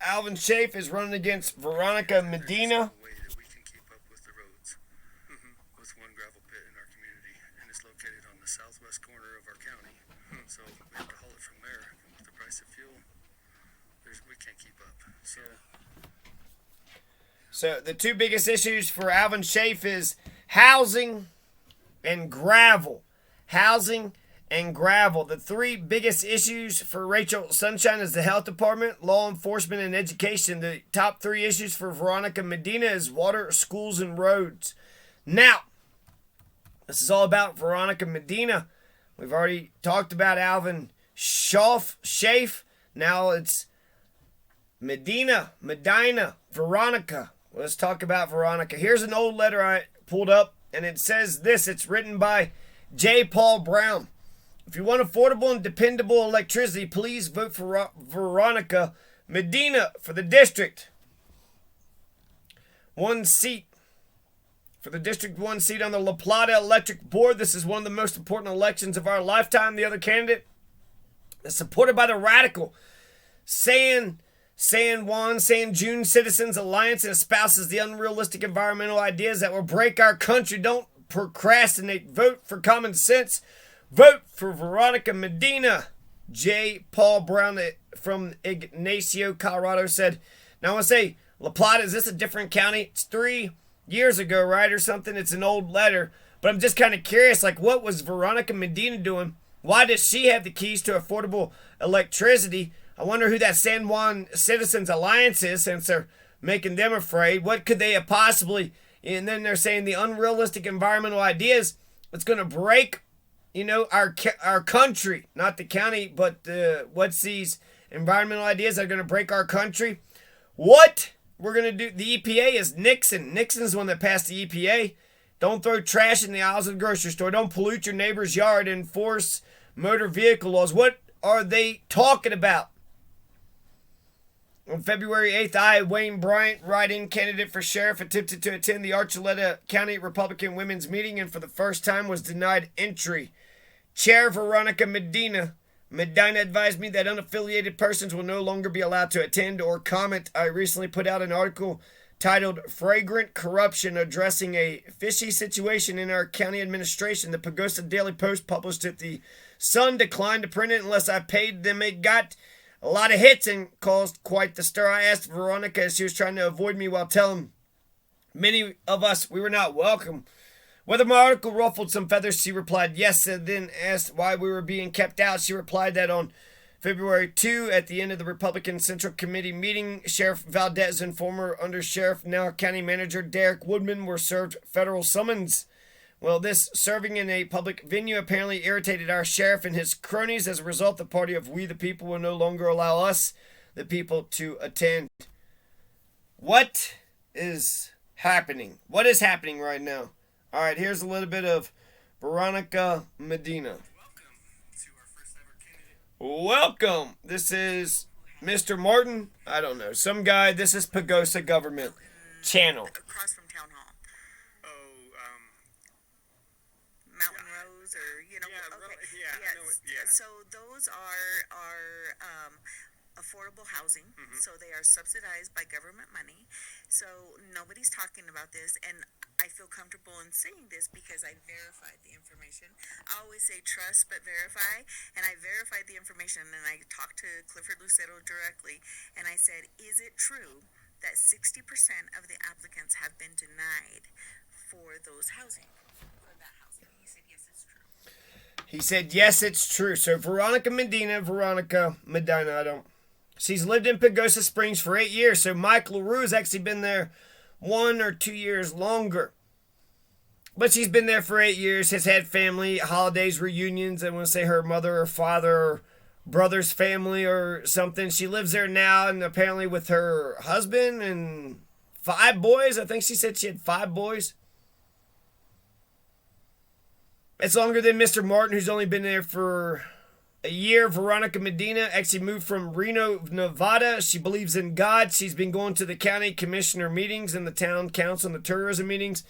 Alvin Schaaf is running against Veronica Medina. Way that we can keep up with the roads. With one gravel pit in our community, and it's located on the southwest corner of our county. So we have to haul it from there. And with the price of fuel, we can't keep up. So the two biggest issues for Alvin Schaaf is housing and gravel. Housing and gravel. The three biggest issues for Rachel Sunshine is the health department, law enforcement, and education. The top three issues for Veronica Medina is water, schools, and roads. Now, this is all about Veronica Medina. We've already talked about Alvin Schaaf. Now it's Medina, Veronica. Let's talk about Veronica. Here's an old letter I pulled up, and it says this. It's written by J. Paul Brown. If you want affordable and dependable electricity, please vote for Veronica Medina for the district. One seat. For the district, one seat on the La Plata Electric Board. This is one of the most important elections of our lifetime. The other candidate is supported by the radical San June Citizens Alliance and espouses the unrealistic environmental ideas that will break our country. Don't procrastinate. Vote for common sense. Vote for Veronica Medina. J. Paul Brown from Ignacio, Colorado said, now I want to say, La Plata, is this a different county? It's 3 years ago, right, or something? It's an old letter. But I'm just kind of curious, like, what was Veronica Medina doing? Why does she have the keys to affordable electricity? I wonder who that San Juan Citizens Alliance is, since they're making them afraid. What could they have possibly... And then they're saying the unrealistic environmental ideas, it's going to break, our country, not the county, but what's these environmental ideas that are going to break our country? What we're going to do, the EPA is Nixon. Nixon's the one that passed the EPA. Don't throw trash in the aisles of the grocery store. Don't pollute your neighbor's yard. Enforce motor vehicle laws. What are they talking about? On February 8th, I, Wayne Bryant, write-in candidate for sheriff, attempted to attend the Archuleta County Republican Women's Meeting and for the first time was denied entry. Chair Veronica Medina advised me that unaffiliated persons will no longer be allowed to attend or comment. I recently put out an article titled Flagrant Corruption Addressing a Fishy Situation in Our County Administration. The Pagosa Daily Post published it. The Sun declined to print it unless I paid them. It got a lot of hits and caused quite the stir. I asked Veronica as she was trying to avoid me while telling many of us we were not welcome. Whether my article ruffled some feathers, she replied yes, and then asked why we were being kept out. She replied that on February 2, at the end of the Republican Central Committee meeting, Sheriff Valdez and former Undersheriff, now County Manager Derek Woodman, were served federal summons. Well, this serving in a public venue apparently irritated our sheriff and his cronies. As a result, the party of We the People will no longer allow us, the people, to attend. What is happening? What is happening right now? All right, here's a little bit of Veronica Medina. Welcome to our first ever candidate. Welcome. This is Mr. Martin. I don't know. Some guy. This is Pagosa Government Channel. Across from Town Hall. Oh, Mountain Rose or, okay. Yeah. So those are affordable housing. So they are subsidized by government money. So nobody's talking about this, and I feel comfortable in saying this because I verified the information. I always say trust but verify, and I verified the information, and I talked to Clifford Lucero directly, and I said, is it true that 60% of the applicants have been denied for those housing? For that housing? He said, yes, it's true. He said, yes, it's true. So Veronica Medina, she's lived in Pagosa Springs for 8 years. So Mike Le Roux has actually been there 1 or 2 years longer. But she's been there for 8 years, has had family, holidays, reunions. I want to say her mother or father or brother's family or something. She lives there now, and apparently with her husband and 5 boys. I think she said she had 5 boys. It's longer than Mr. Martin, who's only been there for a year. Veronica Medina actually moved from Reno, Nevada. She believes in God. She's been going to the county commissioner meetings and the town council and the tourism meetings.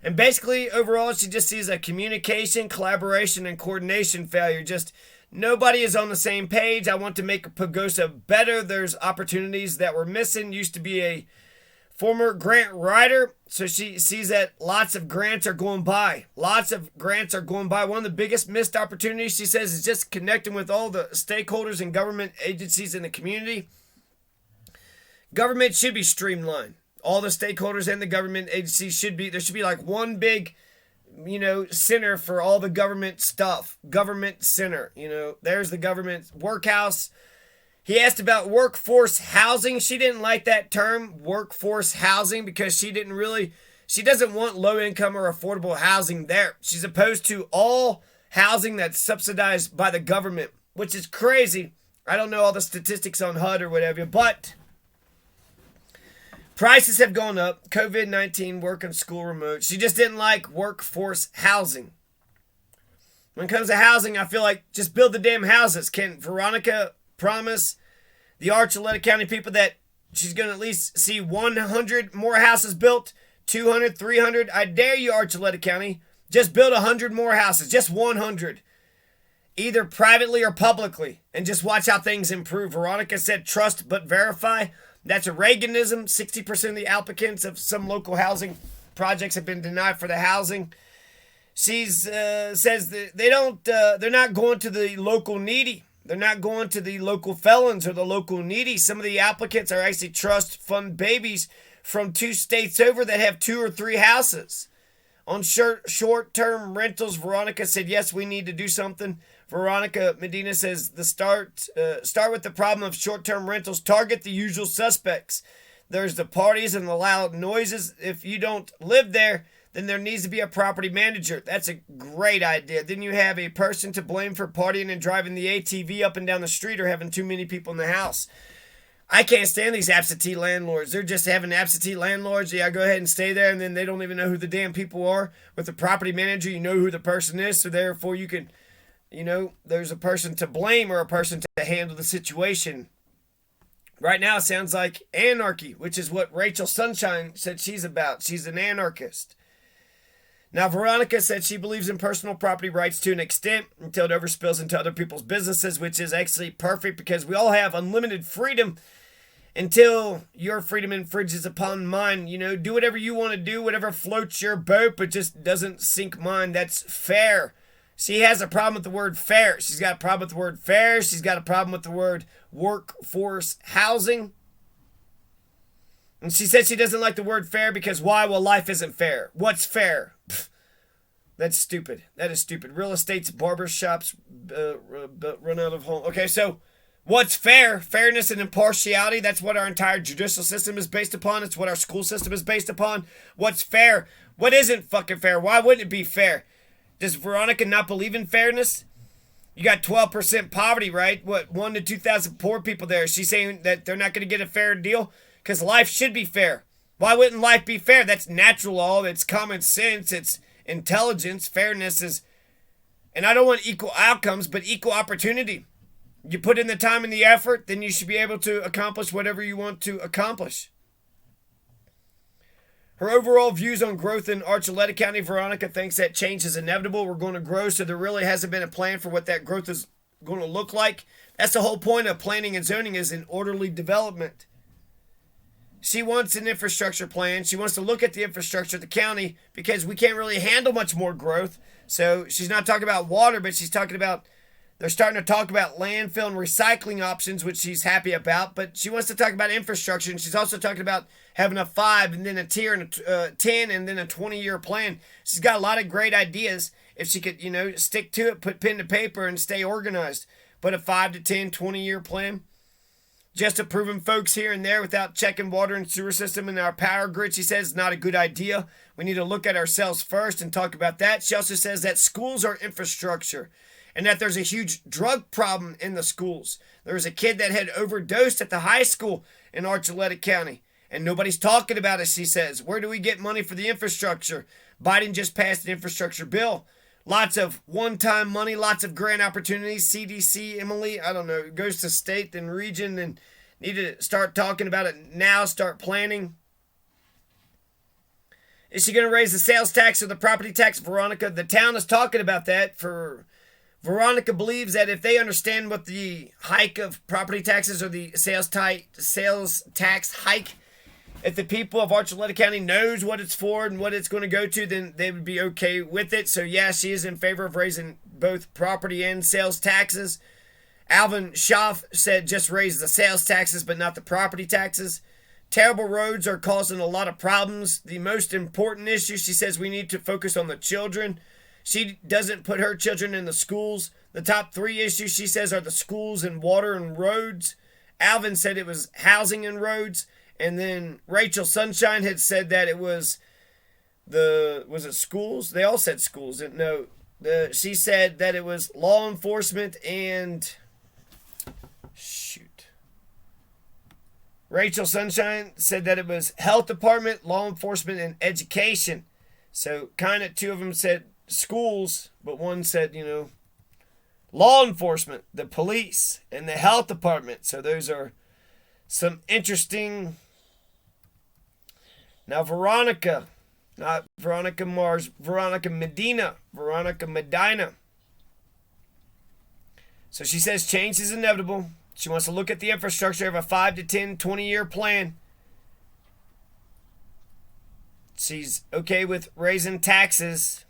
And basically, overall, she just sees a communication, collaboration, and coordination failure. Just Nobody is on the same page. I want to make Pagosa better. There's opportunities that were missing. Used to be a former grant writer, so she sees that lots of grants are going by. Lots of grants are going by. One of the biggest missed opportunities, she says, is just connecting with all the stakeholders and government agencies in the community. Government should be streamlined. All the stakeholders and the government agencies there should be like one big, center for all the government stuff. Government center, there's the government workhouse. He asked about workforce housing. She didn't like that term, workforce housing, because she doesn't want low income or affordable housing there. She's opposed to all housing that's subsidized by the government, which is crazy. I don't know all the statistics on HUD or whatever, but prices have gone up. COVID-19, work and school remote. She just didn't like workforce housing. When it comes to housing, I feel like just build the damn houses. Can Veronica promise the Archuleta County people that she's going to at least see 100 more houses built? 200, 300? I dare you, Archuleta County. Just build 100 more houses. Just 100. Either privately or publicly. And just watch how things improve. Veronica said trust but verify. That's a Reaganism. 60% of the applicants of some local housing projects have been denied for the housing. She says that they're not going to the local needy. They're not going to the local felons or the local needy. Some of the applicants are actually trust fund babies from 2 states over that have 2 or 3 houses. On short-term rentals, Veronica said, yes, we need to do something. Veronica Medina says, start with the problem of short-term rentals. Target the usual suspects. There's the parties and the loud noises. If you don't live there, then there needs to be a property manager. That's a great idea. Then you have a person to blame for partying and driving the ATV up and down the street or having too many people in the house. I can't stand these absentee landlords. They're just having absentee landlords. Yeah, go ahead and stay there, and then they don't even know who the damn people are. With the property manager, you know who the person is, so therefore you can, there's a person to blame or a person to handle the situation. Right now it sounds like anarchy, which is what Rachel Sunshine said she's about. She's an anarchist. Now, Veronica said she believes in personal property rights to an extent until it overspills into other people's businesses, which is actually perfect because we all have unlimited freedom until your freedom infringes upon mine. Do whatever you want to do, whatever floats your boat, but just doesn't sink mine. That's fair. She has a problem with the word fair. She's got a problem with the word fair. She's got a problem with the word workforce housing. And she said she doesn't like the word fair because why? Well, life isn't fair. What's fair? Pfft, that's stupid. That is stupid. Real estate's barber shops run out of home. Okay, so what's fair? Fairness and impartiality. That's what our entire judicial system is based upon. It's what our school system is based upon. What's fair? What isn't fucking fair? Why wouldn't it be fair? Does Veronica not believe in fairness? You got 12% poverty, right? 1 to 2,000 poor people there. She's saying that they're not going to get a fair deal? Because life should be fair. Why wouldn't life be fair? That's natural law. It's common sense. It's intelligence. Fairness is... And I don't want equal outcomes, but equal opportunity. You put in the time and the effort, then you should be able to accomplish whatever you want to accomplish. Her overall views on growth in Archuleta County, Veronica thinks that change is inevitable. We're going to grow, so there really hasn't been a plan for what that growth is going to look like. That's the whole point of planning and zoning, is an orderly development. She wants an infrastructure plan. She wants to look at the infrastructure of the county because we can't really handle much more growth. So she's not talking about water, but she's talking about, they're starting to talk about landfill and recycling options, which she's happy about. But she wants to talk about infrastructure, and she's also talking about having a 5 and then a tier and a 10 and then a 20-year plan. She's got a lot of great ideas. If she could, stick to it, put pen to paper and stay organized. But a 5 to 10, 20-year plan. Just approving folks here and there without checking water and sewer system and our power grid, she says, is not a good idea. We need to look at ourselves first and talk about that. She also says that schools are infrastructure and that there's a huge drug problem in the schools. There was a kid that had overdosed at the high school in Archuleta County, and nobody's talking about it, she says. Where do we get money for the infrastructure? Biden just passed an infrastructure bill. Lots of one-time money, lots of grant opportunities. CDC, Emily, I don't know, it goes to state and region, and need to start talking about it now, start planning. Is she going to raise the sales tax or the property tax, Veronica? The town is talking about that for Veronica believes that if they understand what the hike of property taxes or the sales tax hike, if the people of Archuleta County knows what it's for and what it's going to go to, then they would be okay with it. So yeah, she is in favor of raising both property and sales taxes. Alvin Schaaf said just raise the sales taxes but not the property taxes. Terrible roads are causing a lot of problems. The most important issue, she says, we need to focus on the children. She doesn't put her children in the schools. The top 3 issues, she says, are the schools and water and roads. Alvin said it was housing and roads. And then Rachel Sunshine had said that it was was it schools? They all said schools. No, she said that it was law enforcement and, Rachel Sunshine said that it was health department, law enforcement, and education. So kind of 2 of them said schools, but one said, law enforcement, the police, and the health department. So those are some interesting. Now Veronica, not Veronica Mars, Veronica Medina. So she says change is inevitable. She wants to look at the infrastructure of a 5 to 10, 20-year plan. She's okay with raising taxes.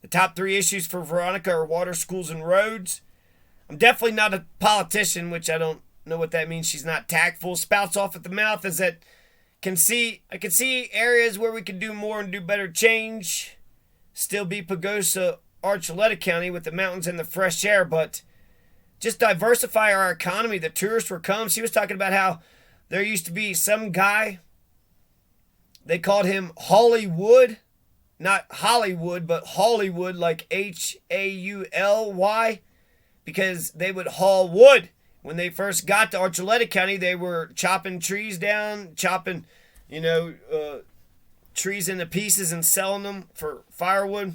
The top 3 issues for Veronica are water, schools, and roads. I'm definitely not a politician, which I don't know what that means. She's not tactful. Spouts off at the mouth is that I can see areas where we can do more and do better change. Still be Pagosa, Archuleta County with the mountains and the fresh air, but just diversify our economy. The tourists will come. She was talking about how there used to be some guy, they called him Hollywood. Not Hollywood, but Hollywood, like Hauly, because they would haul wood. When they first got to Archuleta County, they were chopping trees down, trees into pieces and selling them for firewood.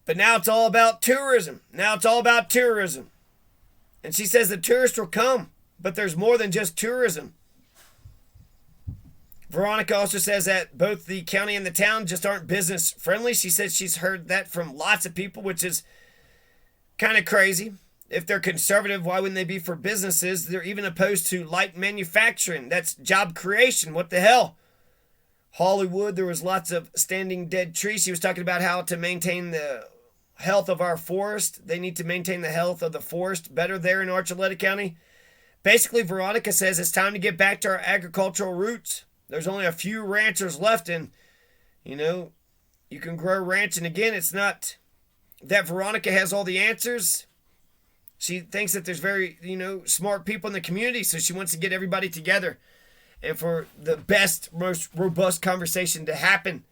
But now it's all about tourism. And she says the tourists will come, but there's more than just tourism. Veronica also says that both the county and the town just aren't business friendly. She says she's heard that from lots of people, which is kind of crazy. If they're conservative, why wouldn't they be for businesses? They're even opposed to light manufacturing. That's job creation. What the hell? Hollywood, there was lots of standing dead trees. She was talking about how to maintain the health of our forest. They need to maintain the health of the forest better there in Archuleta County. Basically, Veronica says it's time to get back to our agricultural roots. There's only a few ranchers left, and, you can grow ranching again. It's not that Veronica has all the answers. She thinks that there's very, smart people in the community, so she wants to get everybody together and for the best, most robust conversation to happen.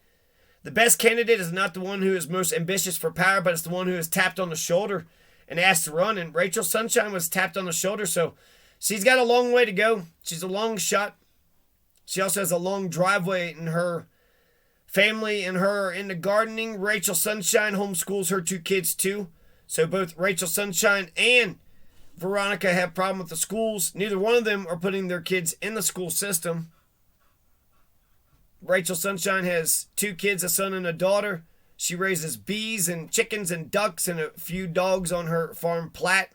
The best candidate is not the one who is most ambitious for power, but it's the one who is tapped on the shoulder and asked to run. And Rachel Sunshine was tapped on the shoulder, so she's got a long way to go. She's a long shot. She also has a long driveway, in her family and her are into gardening. Rachel Sunshine homeschools her 2 kids too. So both Rachel Sunshine and Veronica have problem with the schools. Neither one of them are putting their kids in the school system. Rachel Sunshine has 2 kids, a son and a daughter. She raises bees and chickens and ducks and a few dogs on her farm Platte.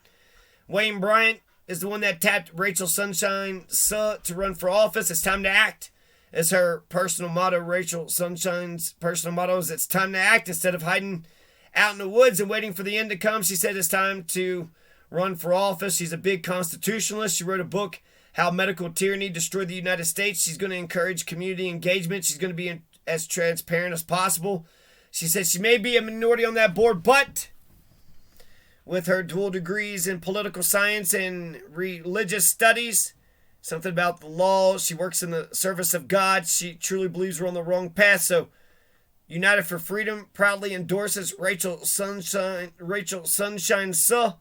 Wayne Bryant is the one that tapped Rachel Sunshine to run for office. It's time to act. As her personal motto, Rachel Sunshine's personal motto is it's time to act instead of hiding out in the woods and waiting for the end to come. She said it's time to run for office. She's a big constitutionalist. She wrote a book, How Medical Tyranny Destroyed the United States. She's going to encourage community engagement. She's going to be as transparent as possible. She said she may be a minority on that board, but with her dual degrees in political science and religious studies, something about the law, she works in the service of God. She truly believes we're on the wrong path. So United for Freedom proudly endorses Rachel Sunshine Suh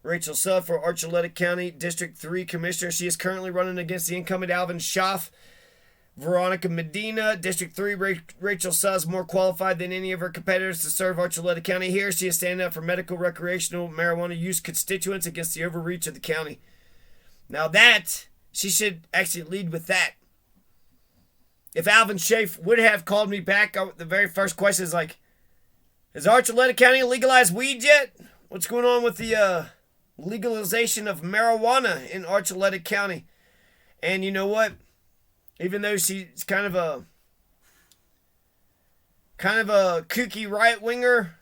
for Archuleta County District 3 Commissioner. She is currently running against the incumbent Alvin Schaaf. Veronica Medina, District 3, Rachel Suh is more qualified than any of her competitors to serve Archuleta County. Here, she is standing up for medical, recreational marijuana use constituents against the overreach of the county. Now that, she should actually lead with that. If Alvin Schaaf would have called me back, the very first question is like, Has Archuleta County legalized weed yet? What's going on with the legalization of marijuana in Archuleta County? And you know what? Even though she's kind of a kooky right winger,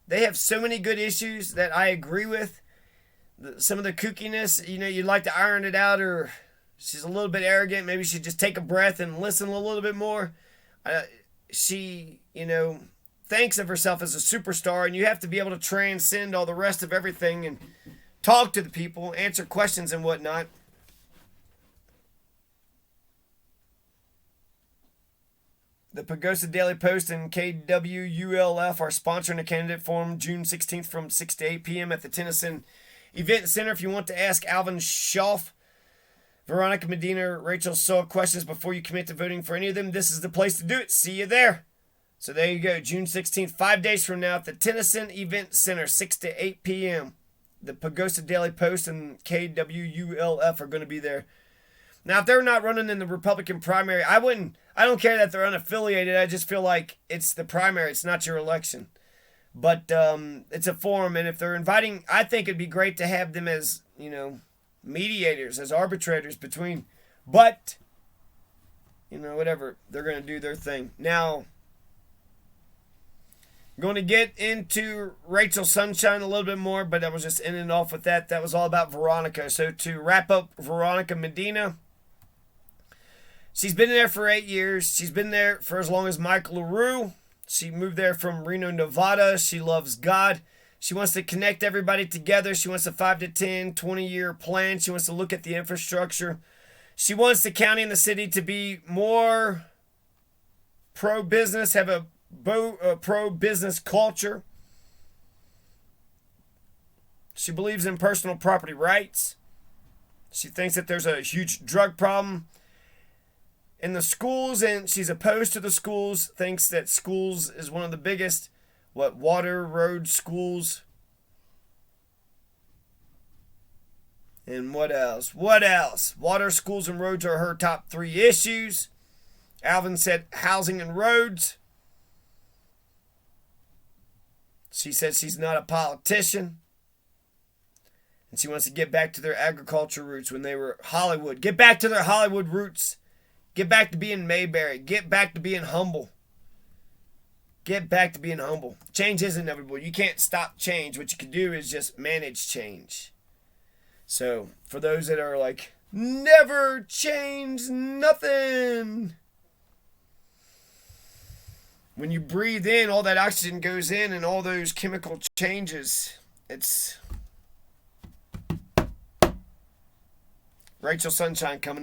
they have so many good issues that I agree with. Some of the kookiness, you'd like to iron it out, or she's a little bit arrogant. Maybe she'd just take a breath and listen a little bit more. She thinks of herself as a superstar, and you have to be able to transcend all the rest of everything and talk to the people, answer questions and whatnot. The Pagosa Daily Post and KWULF are sponsoring a candidate forum June 16th from 6 to 8 p.m. at the Tennyson Event Center. If you want to ask Alvin, Schaaf, Veronica, Medina, Rachel Saw questions before you commit to voting for any of them, this is the place to do it. See you there. So there you go, June 16th, 5 days from now at the Tennyson Event Center, 6 to 8 p.m. The Pagosa Daily Post and KWULF are going to be there. Now, if they're not running in the Republican primary, I don't care that they're unaffiliated. I just feel like it's the primary. It's not your election. But it's a forum, and if they're inviting, I think it'd be great to have them as, mediators, as arbitrators between. But, whatever. They're going to do their thing. Now, I'm going to get into Rachel Sunshine a little bit more, but I was just ending off with that. That was all about Veronica. So to wrap up Veronica Medina, she's been there for 8 years. She's been there for as long as Mike Le Roux. She moved there from Reno, Nevada. She loves God. She wants to connect everybody together. She wants a 5 to 10, 20-year plan. She wants to look at the infrastructure. She wants the county and the city to be more pro-business, have a pro-business culture. She believes in personal property rights. She thinks that there's a huge drug problem in the schools, and she's opposed to the schools, thinks that schools is one of the biggest, water, roads, schools. And what else? Water, schools, and roads are her top 3 issues. Alvin said housing and roads. She says she's not a politician. And she wants to get back to their agriculture roots when they were Hollywood. Get back to their Hollywood roots. Get back to being Mayberry. Get back to being humble. Get back to being humble. Change is inevitable. You can't stop change. What you can do is just manage change. So, for those that are like, never change nothing. When you breathe in, all that oxygen goes in and all those chemical changes. It's Rachel Sunshine coming up.